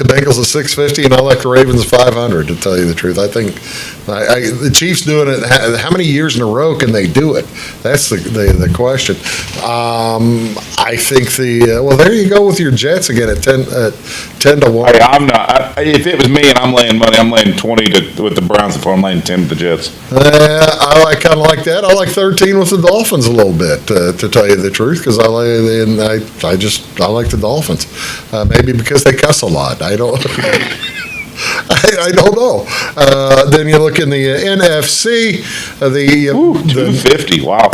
Bengals at 650, and I like the Ravens at 500. To tell you the truth, I think the Chiefs doing it. How many years in a row can they do it? That's the question. I think there you go with your Jets again at 10-1. Hey, I'm not. If it was me and I'm laying money, I'm laying 20 with the Browns before I'm laying 10 with the Jets. I kind of like that. I like 13 with the Dolphins a little bit, to tell you the truth, because I like the Dolphins. Maybe because they cuss a lot. I don't. I don't know. Then you look in the NFC. The 250. Wow.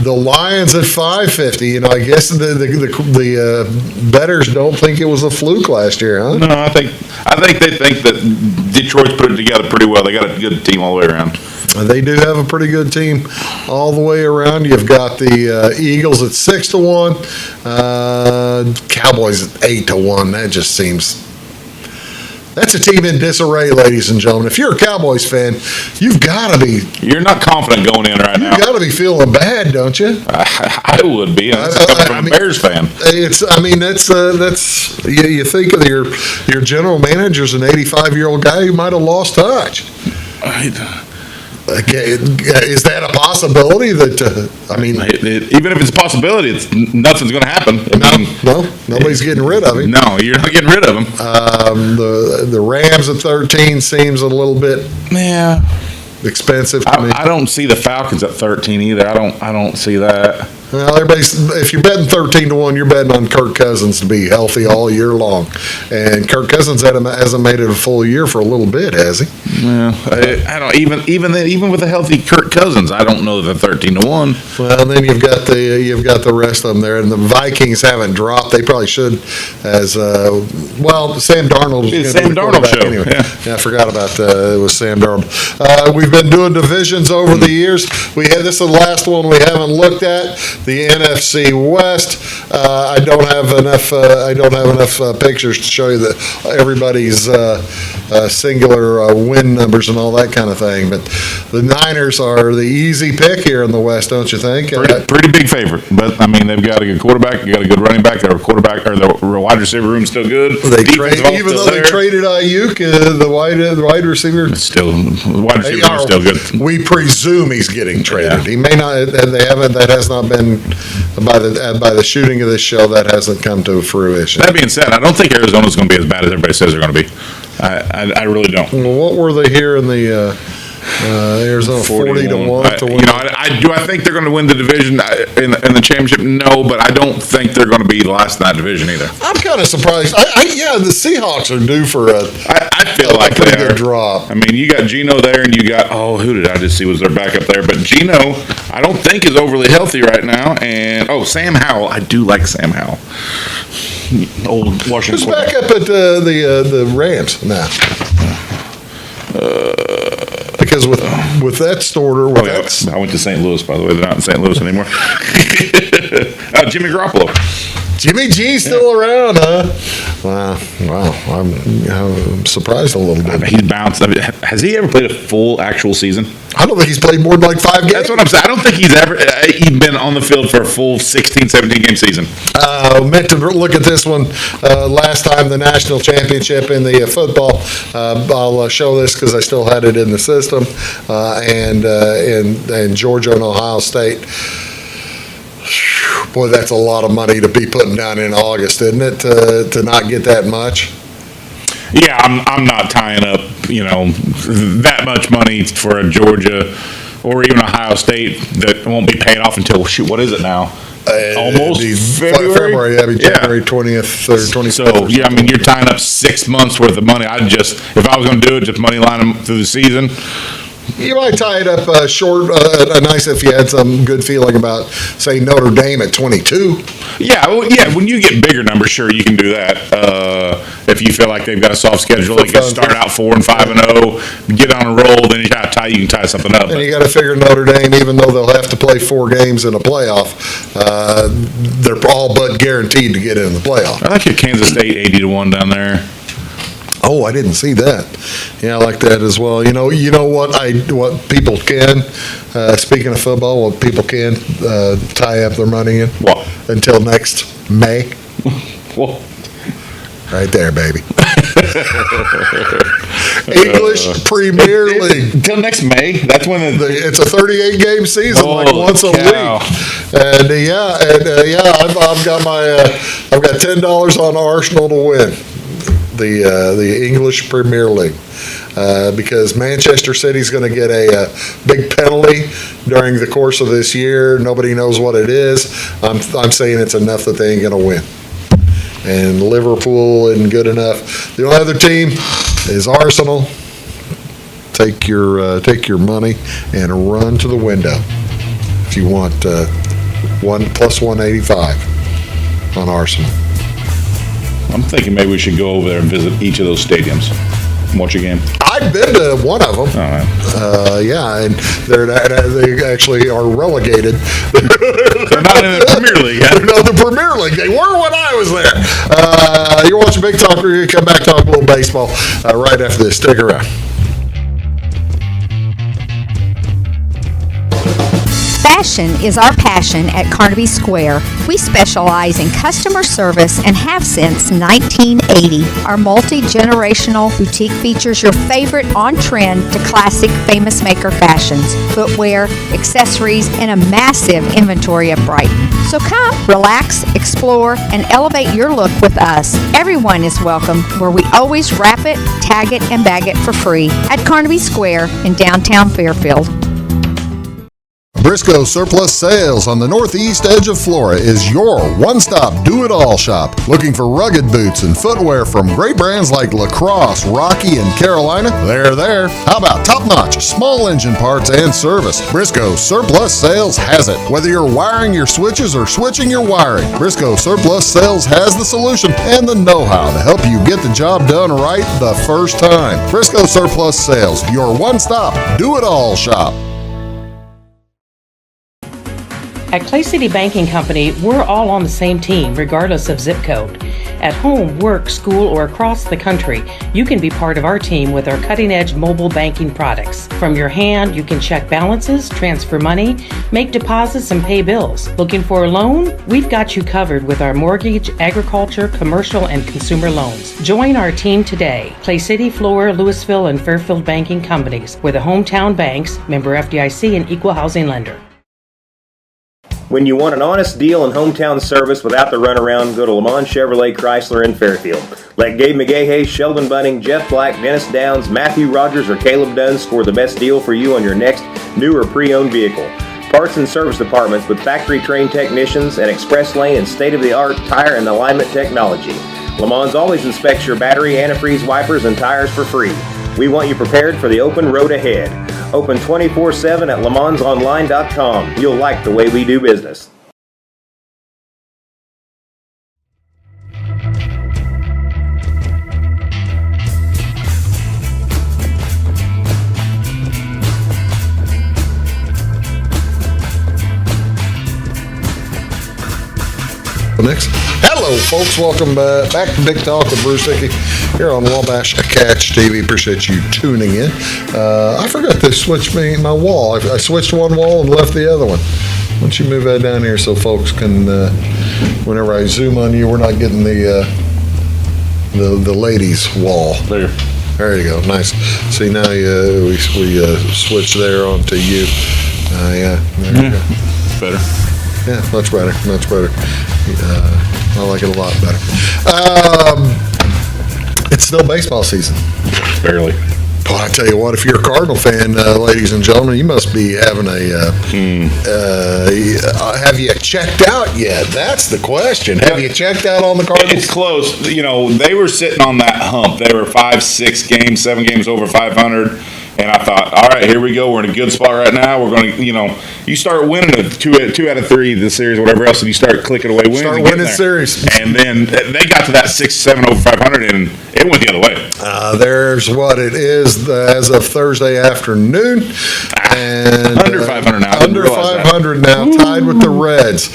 The Lions at 550. I guess the bettors don't think it was a fluke last year, huh? No, I think they think that Detroit's put it together pretty well. They got a good team all the way around. They do have a pretty good team all the way around. You've got the Eagles at 6-1, Cowboys at 8-1. That just seems. That's a team in disarray, ladies and gentlemen. If you're a Cowboys fan, you've got to be. You're not confident going in right now. You've got to be feeling bad, don't you? I would be. That's coming from a Bears fan. That's. You think of your general manager's an 85-year-old guy who might have lost touch. Is that a possibility? Even if it's a possibility, nothing's going to happen. No, nobody's getting rid of him. No, you're not getting rid of him. The Rams at 13 seems a little bit expensive to me. I don't see the Falcons at 13 either. I don't see that. Well, if you're betting 13-1, you're betting on Kirk Cousins to be healthy all year long. And Kirk Cousins hasn't made it a full year for a little bit, has he? Yeah, I don't even with a healthy Kirk Cousins, I don't know that 13-1. Well, then you've got the rest of them there, and the Vikings haven't dropped. They probably should, as Sam Darnold. It's Sam Darnold show. Anyway. Yeah, I forgot about that. It was Sam Darnold. We've been doing divisions over the years. This is the last one we haven't looked at. The NFC West. I don't have enough pictures to show you everybody's singular win numbers and all that kind of thing. But the Niners are the easy pick here in the West, don't you think? Pretty big favorite. But I mean, they've got a good quarterback. You got a good running back. Their quarterback or the wide receiver room's still good. Even though they traded Ayuk, the wide receiver, the wide receiver is still good. We presume he's getting traded. Yeah. He may not. They haven't. That has not been by the shooting of this show. That hasn't come to fruition. That being said, I don't think Arizona's going to be as bad as everybody says they're going to be. I really don't. Well, what were they here in the Arizona 40-1 to win? Do I think they're going to win the division in the championship? No, but I don't think they're going to be last in that division either. I'm kind of surprised. The Seahawks are due for I feel like pretty they are. good drop. I mean, you got Geno there, and you got who did I just see was their backup there? But Geno, I don't think is overly healthy right now. And Sam Howell, I do like Sam Howell. Old Washington. Who's back up at the Rams now? Because with that starter, I went to St. Louis, by the way. They're not in St. Louis anymore. Jimmy Garoppolo. Jimmy G's still around, huh? Wow. I'm surprised a little bit. He's bounced. Has he ever played a full actual season? I don't think he's played more than like 5 games. That's what I'm saying. I don't think he's ever been on the field for a full 16, 17-game season. Meant to look at this one last time, the national championship in the football. I'll show this because I still had it in the system. And Georgia and Ohio State. Boy, that's a lot of money to be putting down in August, isn't it, to not get that much? Yeah, I'm not tying up, that much money for a Georgia or even Ohio State that won't be paid off until, what is it now? Almost February? January 20th or 25th. So, you're tying up 6 months worth of money. If I was going to do it, just money line them through the season. You might tie it up short, nice if you had some good feeling about, say, Notre Dame at 22. Yeah, when you get bigger numbers, sure, you can do that. If you feel like they've got a soft schedule, they can start out 4-5-0, get on a roll, then you can tie something up. And you got to figure Notre Dame, even though they'll have to play 4 games in a playoff, they're all but guaranteed to get in the playoff. I like your Kansas State 80-1 down there. Oh, I didn't see that. Yeah, I like that as well. You know what people can, speaking of football, what people can tie up their money in? What? Until next May. Well, right there, baby. English Premier League. Until next May? That's when it's a 38-game season, like once a week. And I've got $10 on Arsenal to win the English Premier League. Because Manchester City's going to get a big penalty during the course of this year. Nobody knows what it is. I'm saying it's enough that they ain't going to win. And Liverpool isn't good enough. The only other team is Arsenal. Take your money and run to the window if you want plus 185 on Arsenal. I'm thinking maybe we should go over there and visit each of those stadiums. Watch a game. I've been to one of them. All right. And they actually are relegated. They're not in the Premier League. They're not in the Premier League. They were when I was there. You're watching Big Talk. We're going to come back talk a little baseball right after this. Stick around. Fashion is our passion at Carnaby Square. We specialize in customer service and have since 1980. Our multi-generational boutique features your favorite on-trend to classic Famous Maker fashions, footwear, accessories, and a massive inventory of Brighton. So come, relax, explore, and elevate your look with us. Everyone is welcome, where we always wrap it, tag it, and bag it for free at Carnaby Square in downtown Fairfield. Briscoe Surplus Sales on the northeast edge of Flora is your one-stop do-it-all shop. Looking for rugged boots and footwear from great brands like Lacrosse, Rocky, and Carolina? They're there. How about top-notch small engine parts and service? Briscoe Surplus Sales has it. Whether you're wiring your switches or switching your wiring, Briscoe Surplus Sales has the solution and the know-how to help you get the job done right the first time. Briscoe Surplus Sales, your one-stop do-it-all shop. At Clay City Banking Company, we're all on the same team, regardless of zip code. At home, work, school, or across the country, you can be part of our team with our cutting-edge mobile banking products. From your hand, you can check balances, transfer money, make deposits, and pay bills. Looking for a loan? We've got you covered with our mortgage, agriculture, commercial, and consumer loans. Join our team today. Clay City, Flora, Louisville, and Fairfield Banking Companies. We're the hometown banks, member FDIC, and equal housing lender. When you want an honest deal and hometown service without the runaround, go to Lamont Chevrolet Chrysler in Fairfield. Let Gabe McGahey, Sheldon Bunning, Jeff Black, Dennis Downs, Matthew Rogers, or Caleb Dunn score the best deal for you on your next new or pre-owned vehicle. Parts and service departments with factory-trained technicians and express lane and state-of-the-art tire and alignment technology. Lamont always inspects your battery, antifreeze, wipers, and tires for free. We want you prepared for the open road ahead. Open 24/7 at LeMansOnline.com. You'll like the way we do business. Next. Hello, folks. Welcome back to Big Talk with Bruce Dickey here on Wabash Catch TV. Appreciate you tuning in. I forgot to switch my wall. I switched one wall and left the other one. Why don't you move that down here so folks can, whenever I zoom on you, we're not getting the ladies' wall. There you go. Nice. See, now we switch there onto you. Yeah. There you go. Better. Yeah, much better. I like it a lot better. It's still baseball season. Barely. Boy, I tell you what, if you're a Cardinal fan, ladies and gentlemen, you must be having have you checked out yet? That's the question. Have you checked out on the Cardinals? It's close. You know, they were sitting on that hump. They were 5, 6 games, 7 games over 500. And I thought, all right, here we go. We're in a good spot right now. We're going to, you start winning a two out of 3 the series, or whatever else, and you start clicking away wins. Start winning series. And then they got to that 6, 7 over 500, and it went the other way. There's what it is as of Thursday afternoon. And under 500 now. Under 500 now, tied with the Reds.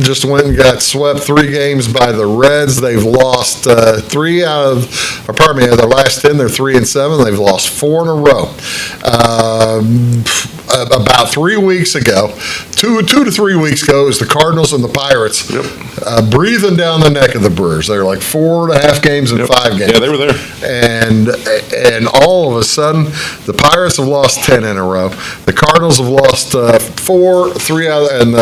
Just went and got swept 3 games by the Reds. They've lost 3 out of, their last 10. They're 3-7. They've lost 4 in a row. About 3 weeks ago, 2 to 3 weeks ago, it was the Cardinals and the Pirates breathing down the neck of the Brewers. They were like 4.5 games and 5 games. Yeah, they were there. And all of a sudden, the Pirates have lost 10 in a row. The Cardinals have lost 4, 3 out, and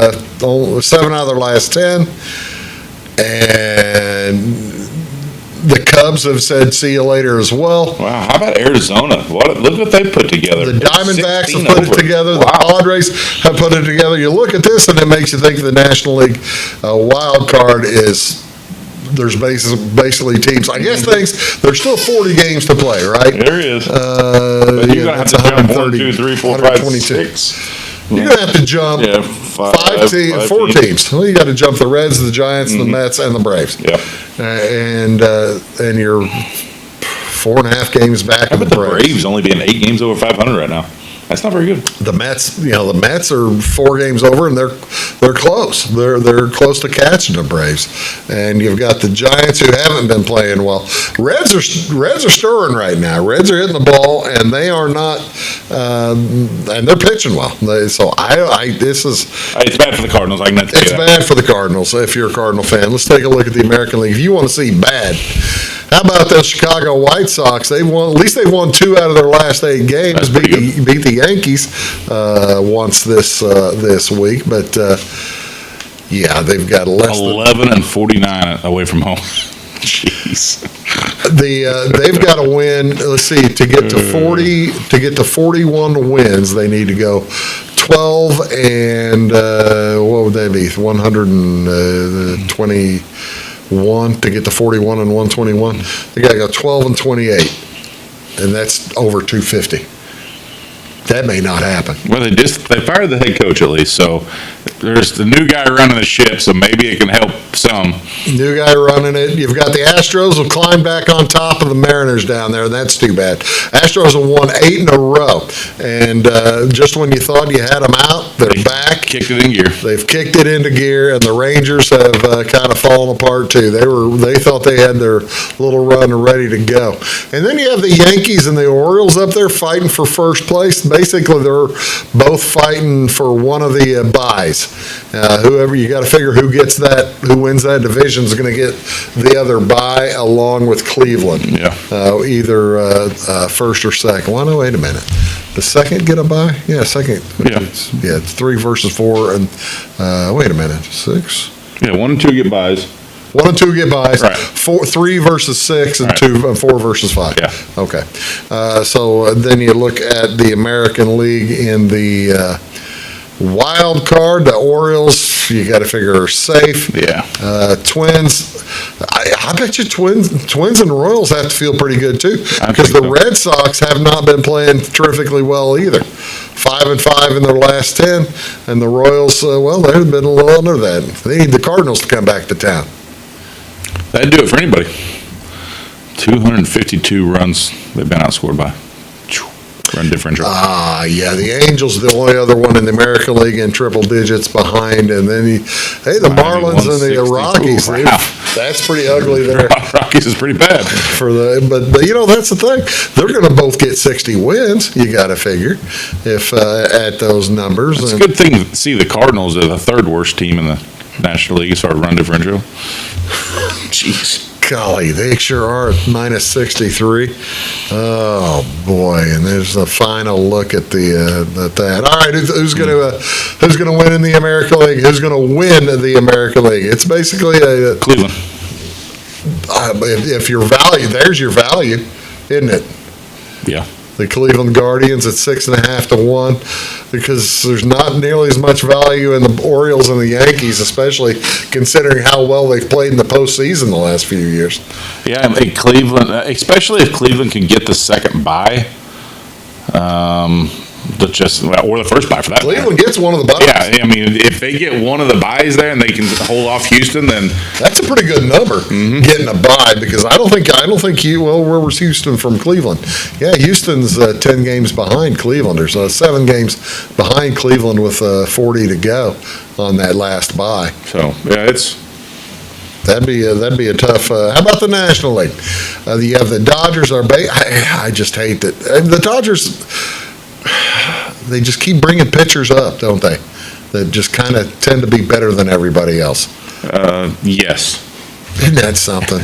7 out of their last 10. And the Cubs have said see you later as well. Wow, how about Arizona? Look what they put together. The Diamondbacks have put it together. The Padres have put it together. You look at this and it makes you think the National League wild card is, there's basically teams. I guess there's still 40 games to play, right? There is. But you're going to have to jump 1, 2, 3, 4, 5, 6. You're going to have to jump 4 teams. Well, you got to jump the Reds, the Giants, the Mets, and the Braves. Yeah. And you're 4.5 games back. How about the Braves only being 8 games over 500 right now? That's not very good. The Mets are 4 games over, and they're close. They're close to catching the Braves. And you've got the Giants who haven't been playing well. Reds are stirring right now. Reds are hitting the ball, and they are not. And they're pitching well. It's bad for the Cardinals. I can tell you that. It's bad for the Cardinals. If you're a Cardinal fan, let's take a look at the American League. If you want to see bad, how about those Chicago White Sox? At least they've won 2 out of their last 8 games. Beat the Yankees once this week, but they've got less 11 and 49 away from home. Jeez. They've got to win. Let's see, to get to 41 wins, they need to go 12 and, what would they be, 121 to get to 41 and 121? They got to go 12 and 28, and that's over 250. That may not happen. Well, they fired the head coach at least, so there's the new guy running the ship, so maybe it can help some. New guy running it. You've got the Astros will climb back on top of the Mariners down there. That's too bad. Astros have won 8 in a row, and just when you thought you had them out, they're back. Kicked it in gear. They've kicked it into gear, and the Rangers have kind of fallen apart too. They thought they had their little run ready to go, and then you have the Yankees and the Orioles up there fighting for first place. Basically, they're both fighting for one of the byes. Whoever you got to figure who gets that, who wins that division is going to get the other bye along with Cleveland. Yeah. Either first or second. Well, no, wait a minute. The second get a bye? Yeah, second. Yeah. It's 3 versus 4, and wait a minute, 6. Yeah, 1 and 2 get buys. 1 and 2 get buys. Right. 3 versus 6, and Right. 4 versus 5. Yeah. Okay. So then you look at the American League in the wild card. The Orioles, you got to figure, are safe. Yeah. Twins, I bet you Twins and Royals have to feel pretty good too, I because think the so. Red Sox have not been playing terrifically well either. 5-5 in their last 10, and the Royals, well, they've been a little under that. They need the Cardinals to come back to town. That'd do it for anybody. 252 runs they've been outscored by. Run differential. Yeah, the Angels are the only other one in the American League in triple digits behind, and then the Marlins and the 162. Rockies. Wow. That's pretty ugly there. Rockies is pretty bad. But that's the thing. They're going to both get 60 wins. You got to figure if at those numbers. It's a good thing to see the Cardinals are the 3rd worst team in the National League as far as run differential. Jeez. Golly, they sure are at minus 63. Oh boy! And there's a final look at that. All right, who's going to win in the American League? Who's going to win the American League? It's basically a Cleveland. If your value, there's your value, isn't it? Yeah. The Cleveland Guardians at 6.5 to 1, because there's not nearly as much value in the Orioles and the Yankees, especially considering how well they've played in the postseason the last few years. Yeah, I mean, Cleveland, especially if Cleveland can get the second bye, or the first bye for that. Cleveland gets one of the buys. Yeah, I mean, if they get one of the buys there and they can hold off Houston, then That's a pretty good number, getting a bye, because I don't think where was Houston from Cleveland? Yeah, Houston's 10 games behind Cleveland, or so 7 games behind Cleveland with 40 to go on that last bye. so yeah, That'd be a tough. How about the National League? You have the Dodgers. I just hate that the Dodgers. They just keep bringing pitchers up, don't they? That just kind of tend to be better than everybody else. yes. Isn't that something?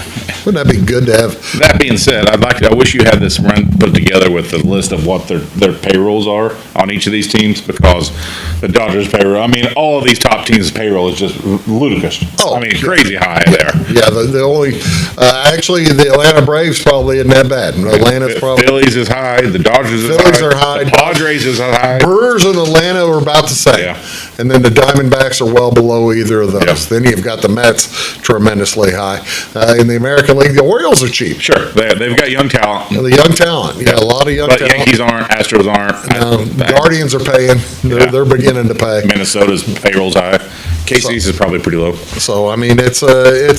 Wouldn't that be good to have? That being said, I wish you had this run put together with the list of what their payrolls are on each of these teams, because the Dodgers payroll, I mean, all of these top teams' payroll is just ludicrous. Oh, I mean, crazy high there. Yeah, the only actually the Atlanta Braves probably isn't that bad. Atlanta's probably. Phillies is high. The Dodgers is Phillies high. are high. The Padres is high. Brewers and Atlanta are about the same. Yeah. And then the Diamondbacks are well below either of those. Yeah. Then you've got the Mets tremendously high. In the American League, the Orioles are cheap. Sure, they've got young talent. The young talent. Yeah, a lot of young But talent. Yankees aren't. Astros aren't. Guardians are paying. Yeah. They're beginning to pay. Minnesota's payroll's high. KC's is probably pretty low. So, I mean, it's going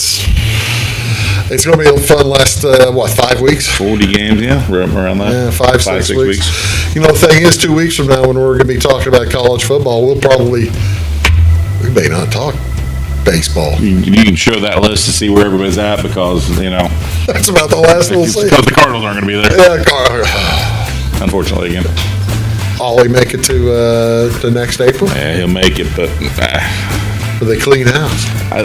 to be a fun last, 5 weeks? 40 games, yeah, around that. Yeah, 5-6 weeks. You know, the thing is, 2 weeks from now, when we're going to be talking about college football, we may not talk baseball. You can show that list to see where everybody's at, because, That's about the last we'll see. because the Cardinals aren't going to be there, Yeah, unfortunately, again. Ollie make it to next April? Yeah, he'll make it, but Or they clean house? I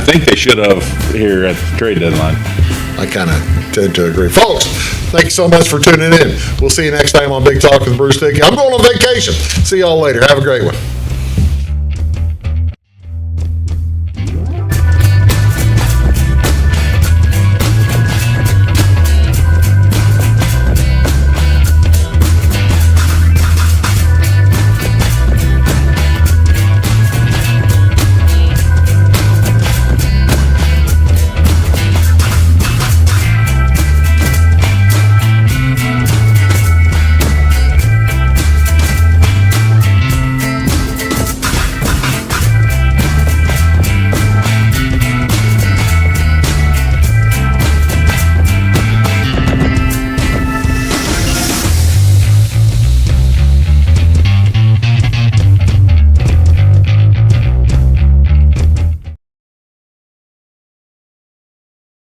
think they should have here at the trade deadline. I kind of tend to agree. Folks, thank you so much for tuning in. We'll see you next time on Big Talk with Bruce Dickey. I'm going on vacation. See y'all later. Have a great one.